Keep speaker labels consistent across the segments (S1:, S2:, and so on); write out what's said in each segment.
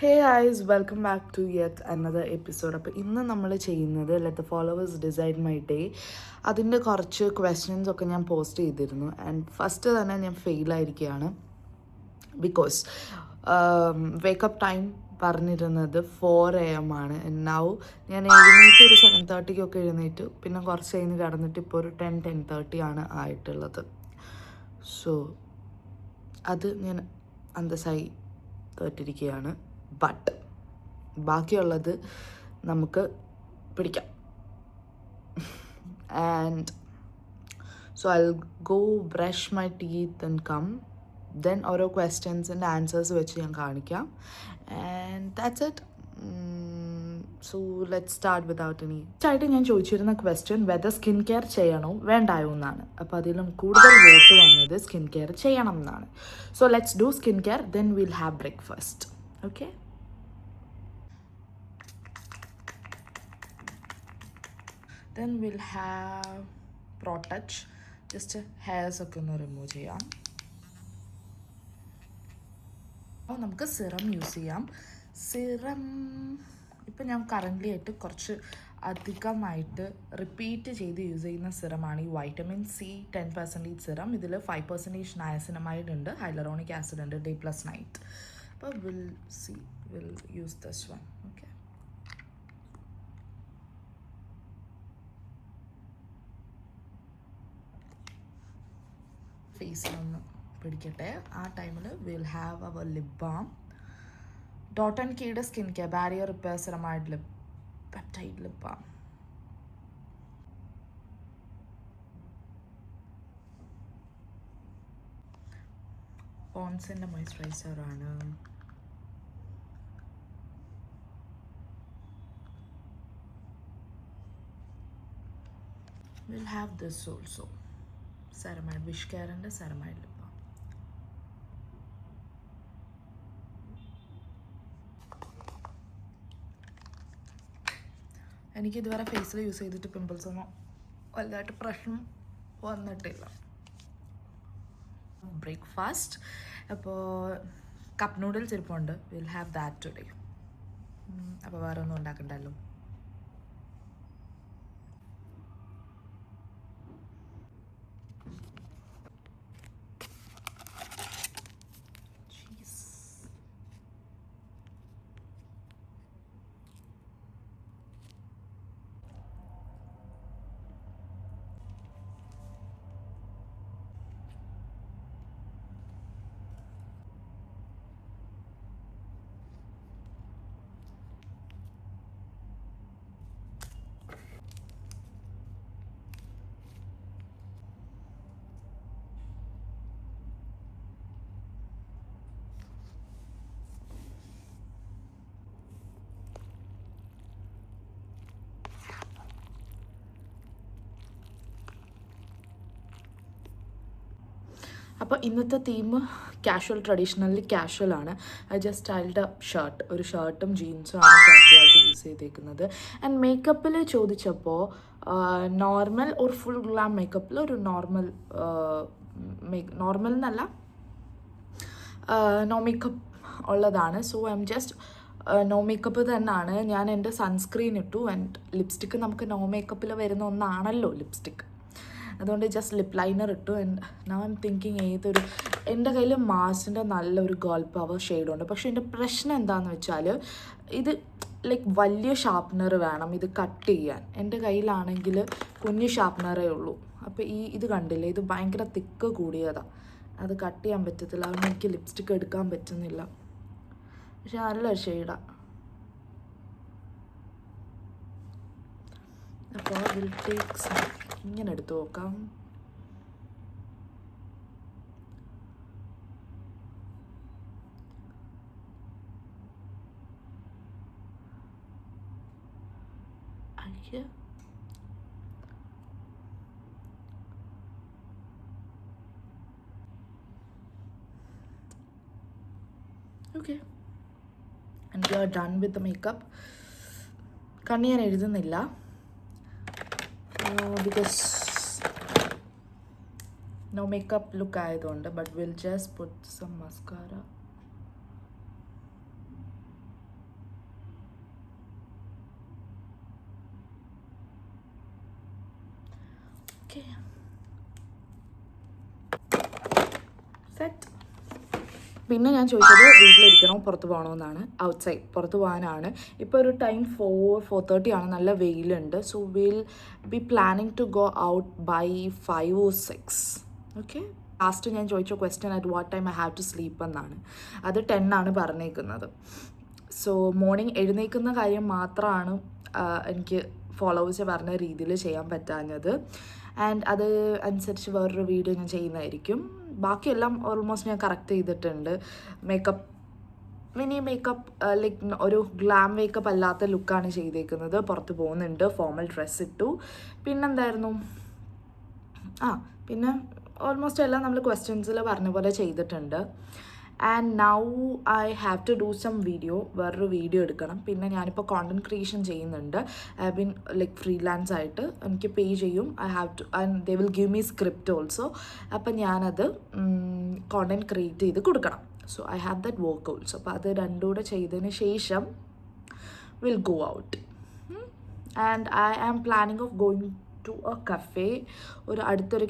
S1: Hey guys, welcome back to yet another episode. അപ്പോൾ ഇന്ന് നമ്മൾ ചെയ്യുന്നത് let the followers decide my day. അതിൻ്റെ കുറച്ച് ക്വസ്റ്റ്യൻസ് ഒക്കെ ഞാൻ പോസ്റ്റ് ചെയ്തിരുന്നു. ആൻഡ് ഫസ്റ്റ് തന്നെ ഞാൻ ഫെയിലായിരിക്കുകയാണ്. ബിക്കോസ് വേക്കപ്പ് ടൈം പറഞ്ഞിരുന്നത് 4 AM ആണ്. നൗ ഞാൻ എഴുന്നേറ്റ് ഒരു 7:30 എഴുന്നേറ്റു. പിന്നെ കുറച്ച് കഴിഞ്ഞ് കിടന്നിട്ട് ഇപ്പോൾ ഒരു 10-10:30 ആണ് ആയിട്ടുള്ളത്. സോ അത് ഞാൻ അന്തസ്സായി തോറ്റിരിക്കുകയാണ്. ബട്ട് ബാക്കിയുള്ളത് നമുക്ക് പിടിക്കാം. And so I go brush my teeth and come. Then ഓരോ ക്വസ്റ്റ്യൻസിൻ്റെ ആൻസേഴ്സ് വെച്ച് ഞാൻ കാണിക്കാം. And that's it. So let start without any ആയിട്ട് ഞാൻ ചോദിച്ചിരുന്ന ക്വസ്റ്റ്യൻ വെദർ സ്കിൻ കെയർ ചെയ്യണോ വേണ്ടായോ എന്നാണ്. അപ്പോൾ അതിലും കൂടുതൽ വോട്ട് വന്നത് സ്കിൻ കെയർ ചെയ്യണം എന്നാണ്. So let's do skin care, then will have breakfast. Okay. Then we'll have Pro Touch. Just hairs ഒക്കെ ഒന്ന് റിമൂവ് ചെയ്യാം. അപ്പോൾ നമുക്ക് സിറം യൂസ് ചെയ്യാം. സിറം ഇപ്പം ഞാൻ കറൻ്റ്ലി ആയിട്ട് കുറച്ച് അധികമായിട്ട് റിപ്പീറ്റ് ചെയ്ത് യൂസ് ചെയ്യുന്ന സിറമാണ് ഈ വൈറ്റമിൻ സി 10% സിറം. ഇതിൽ 5% നയസിനമൈഡ് ഉണ്ട്, ഹൈലറോണിക് ആസിഡ് ഉണ്ട്, D+ നൈറ്റ്. അപ്പോൾ will use this one. Okay. ഫേസിലൊന്ന് പിടിക്കട്ടെ. ആ ടൈമിൽ will have our lip balm. Dot and കീയുടെ skin care barrier repair ceramide lip peptide lip balm. പോൺസിൻ്റെ മോയ്സ്ചറൈസറാണ്. Will have this also, ceramide wish കെയറിൻ്റെ സെറമൈഡ് ലിപ് ബാം. എനിക്കിതുവരെ ഫേസിൽ യൂസ് ചെയ്തിട്ട് പിമ്പിൾസ് ഒന്നും വലുതായിട്ട് പ്രശ്നം വന്നിട്ടില്ല. ബ്രേക്ക്ഫാസ്റ്റ് അപ്പോൾ കപ്പ് നൂഡിൽസ് ഇരിപ്പുണ്ട്. Will have that today. അപ്പോൾ വേറെ ഒന്നും ഉണ്ടാക്കണ്ടല്ലോ. അപ്പോൾ ഇന്നത്തെ തീം ട്രഡീഷണലി കാഷ്വൽ ആണ്. ഐ ജസ്റ്റ് സ്റ്റൈൽഡ് ഷർട്ട്, ഒരു ഷർട്ടും ജീൻസും ആണ് കാഷ്വലായിട്ട് യൂസ് ചെയ്തേക്കുന്നത്. ആൻഡ് മേക്കപ്പിൽ ചോദിച്ചപ്പോൾ നോർമൽ ഒരു ഫുൾ ഗ്ലാം മേക്കപ്പിൽ ഒരു നോർമൽ എന്നല്ല, നോ മേക്കപ്പ് ഉള്ളതാണ്. So I am just no makeup തന്നെയാണ്. ഞാൻ എൻ്റെ സൺസ്ക്രീൻ ഇട്ടു. ആൻഡ് ലിപ്സ്റ്റിക്ക് നമുക്ക് നോ മേക്കപ്പിൽ വരുന്ന ഒന്നാണല്ലോ ലിപ്സ്റ്റിക്ക്. അതുകൊണ്ട് ജസ്റ്റ് ലിപ്പ് ലൈനർ ഇട്ടു. ആൻഡ് നൗ ഐം തിങ്കിങ് എൻ്റെ കയ്യിൽ മാസിൻ്റെ നല്ലൊരു ഗേൾ പവർ ഷെയ്ഡുണ്ട്. പക്ഷേ എൻ്റെ പ്രശ്നം എന്താണെന്ന് വെച്ചാൽ ഇത് ലൈക്ക് വലിയ ഷാർപ്നർ വേണം ഇത് കട്ട് ചെയ്യാൻ. എൻ്റെ കയ്യിലാണെങ്കിൽ കുഞ്ഞു ഷാർപ്നറേ ഉള്ളൂ. അപ്പോൾ ഇത് കണ്ടില്ലേ, ഇത് ഭയങ്കര തിക്ക് കൂടിയതാണ്. അത് കട്ട് ചെയ്യാൻ പറ്റത്തില്ല. അതുകൊണ്ട് എനിക്ക് ലിപ്സ്റ്റിക്ക് എടുക്കാൻ പറ്റുന്നില്ല. പക്ഷെ നല്ല ഷെയ്ഡാണ്. അപ്പോൾ വിൽ ടേക്ക് ഇങ്ങനെ എടുത്ത് നോക്കാം. അയ്യോ, okay. And we are done with the makeup. കണ്ണ് ഞാൻ എഴുതുന്നില്ല because no makeup look ആയതുകൊണ്ട്, but we'll just put some mascara. Set. പിന്നെ ഞാൻ ചോദിച്ചത് വീട്ടിലിരിക്കണോ പുറത്ത് പോകണമെന്നാണ്. ഔട്ട്സൈഡ് പുറത്ത് പോകാനാണ്. ഇപ്പോൾ ഒരു ടൈം 4:30 ആണ്. നല്ല വെയിലുണ്ട്. So will be planning to go out by 5 or 6. Okay. Last ഞാൻ ചോദിച്ച question at what time I have to sleep എന്നാണ്. അത് 10 ആണ് പറഞ്ഞേക്കുന്നത്. സോ മോർണിംഗ് എഴുന്നേൽക്കുന്ന കാര്യം മാത്രമാണ് എനിക്ക് ഫോളോവേഴ്സ് പറഞ്ഞ രീതിയിൽ ചെയ്യാൻ പറ്റാഞ്ഞത്. ആൻഡ് അത് അനുസരിച്ച് വേറൊരു വീഡിയോ ഞാൻ ചെയ്യുന്നതായിരിക്കും. ബാക്കിയെല്ലാം ഓൾമോസ്റ്റ് ഞാൻ കറക്റ്റ് ചെയ്തിട്ടുണ്ട്. മിനി മേക്കപ്പ് ലൈക്ക് ഒരു ഗ്ലാം മേക്കപ്പ് അല്ലാത്ത ലുക്കാണ് ചെയ്തേക്കുന്നത്. പുറത്ത് പോകുന്നുണ്ട്, ഫോർമൽ ഡ്രസ്സ് ഇട്ടു. പിന്നെന്തായിരുന്നു, പിന്നെ ഓൾമോസ്റ്റ് എല്ലാം നമ്മൾ ക്വസ്റ്റ്യൻസിൽ പറഞ്ഞ പോലെ ചെയ്തിട്ടുണ്ട്. And now I have to do some video. വേറൊരു വീഡിയോ എടുക്കണം. പിന്നെ ഞാനിപ്പോൾ കോണ്ടൻറ് ക്രിയേഷൻ ചെയ്യുന്നുണ്ട്. ഐ ബീൻ ലൈക്ക് ഫ്രീലാൻസ് ആയിട്ട് എനിക്ക് പേ ചെയ്യും. I have to and they will give me script also. അപ്പം ഞാനത് കോണ്ടൻറ് ക്രിയേറ്റ് ചെയ്ത് കൊടുക്കണം. So I have that work also. അപ്പോൾ അത് രണ്ടും കൂടെ ചെയ്തതിന് ശേഷം will go out. And I am planning of going to a cafe. അടുത്തൊരു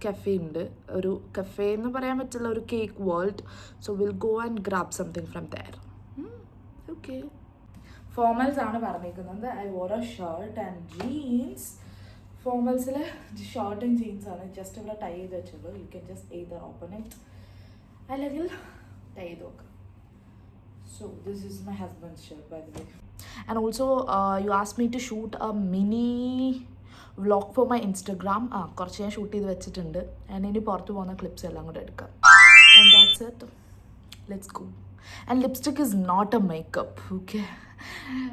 S1: കഫേ ഉണ്ട്. ഒരു കഫേ എന്ന് പറയാൻ പറ്റില്ല, ഒരു cake world. So will go and grab something from there. Okay. Formals ആണ് പറഞ്ഞേക്കുന്നത്. I wore a shirt and jeans. ഫോർമൽസിൽ ഷർട്ട് ആൻഡ് ജീൻസ് ആണ്. ജസ്റ്റ് ഇവിടെ ടൈ ചെയ്ത് വെച്ചുള്ളൂ. You can just either open it അല്ലെങ്കിൽ ടൈ ചെയ്ത് നോക്കാം. So this is my husband's shirt by the way. And also you ask me to shoot a mini vlog for my Instagram. കുറച്ച് ഞാൻ shoot ചെയ്ത് വെച്ചിട്ടുണ്ട്. And ഇനി പുറത്ത് പോകുന്ന ക്ലിപ്സ് എല്ലാം കൂടെ എടുക്കാം. And that's it. Let's go. And lipstick is not a makeup. Okay.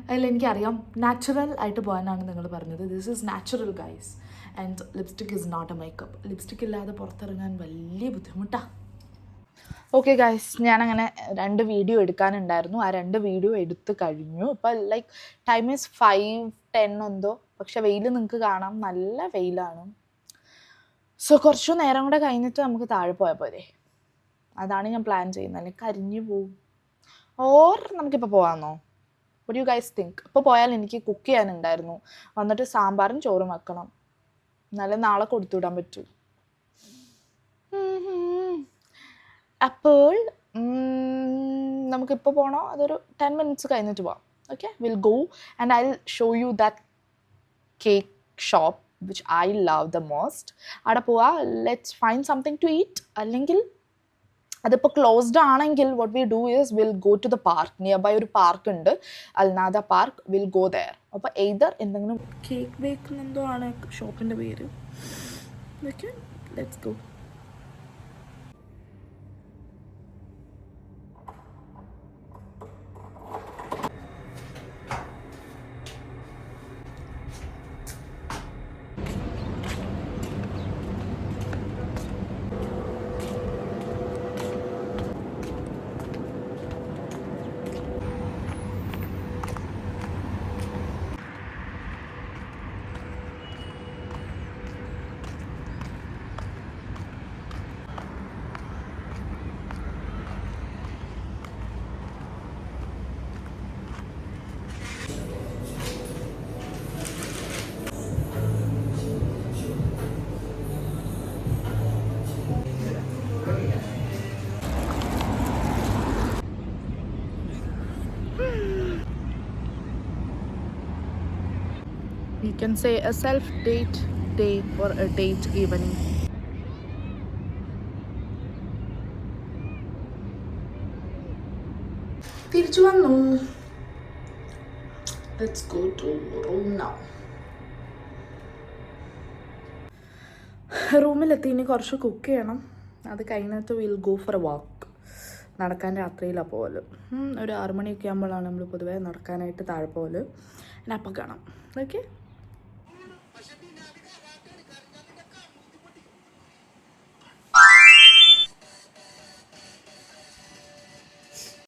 S1: അതിൽ എനിക്കറിയാം നാച്ചുറൽ ആയിട്ട് പോകാനാണ് നിങ്ങൾ പറഞ്ഞത്. This is natural guys. And lipstick is not a makeup. Lipstick ഇല്ലാതെ പുറത്തിറങ്ങാൻ വലിയ ബുദ്ധിമുട്ടാണ്. ഓക്കെ ഗൈസ്, ഞാനങ്ങനെ 2 വീഡിയോ എടുക്കാനുണ്ടായിരുന്നു. ആ 2 വീഡിയോ എടുത്ത് കഴിഞ്ഞു. ഇപ്പോൾ ലൈക്ക് ടൈം ഈസ് 5:10 എന്തോ. പക്ഷെ വെയിൽ നിങ്ങൾക്ക് കാണാം, നല്ല വെയിലാണ്. സോ കുറച്ചു നേരം കൂടെ കഴിഞ്ഞിട്ട് നമുക്ക് താഴെ പോയാൽ പോരെ. അതാണ് ഞാൻ പ്ലാൻ ചെയ്യുന്നത്. അല്ലെങ്കിൽ കരിഞ്ഞു പോവും. ഓർ നമുക്കിപ്പോൾ പോകാമെന്നോ? What you guys think? ഇപ്പോൾ പോയാൽ എനിക്ക് കുക്ക് ചെയ്യാനുണ്ടായിരുന്നു. വന്നിട്ട് സാമ്പാറും ചോറും വെക്കണം. എന്നാലും നാളെ കൊടുത്തുവിടാൻ പറ്റൂ. അപ്പോൾ നമുക്കിപ്പോൾ പോകണോ അതൊരു 10 minutes കഴിഞ്ഞിട്ട് പോവാം. Okay, will go and I will show you that cake shop which I love the most. അവിടെ പോവാ. Let's find something to eat. അല്ലെങ്കിൽ അതിപ്പോൾ ക്ലോസ്ഡ് ആണെങ്കിൽ what we do is will go to the park. Nearby ഒരു park ഉണ്ട്, Al Nahda park. Will go there. അപ്പോൾ either എന്തെങ്കിലും cake bake എന്തോ ആണ് ഷോപ്പിൻ്റെ പേര്. Okay, let's go. You can say a self-date day or a date evening. തിരിച്ചു വന്നു. Let's go to room now. റൂമിലെത്തി. ഇനി കുറച്ച് കുക്ക് ചെയ്യണം. അത് കഴിഞ്ഞിട്ട് will go for a walk. നടക്കാൻ രാത്രിയിലാണ് പോകല്. ഒരു 6 മണിയൊക്കെ ആകുമ്പോഴാണ് നമ്മൾ പൊതുവേ നടക്കാനായിട്ട് താഴെ പോകല്. അപ്പം കാണാം. ഓക്കെ.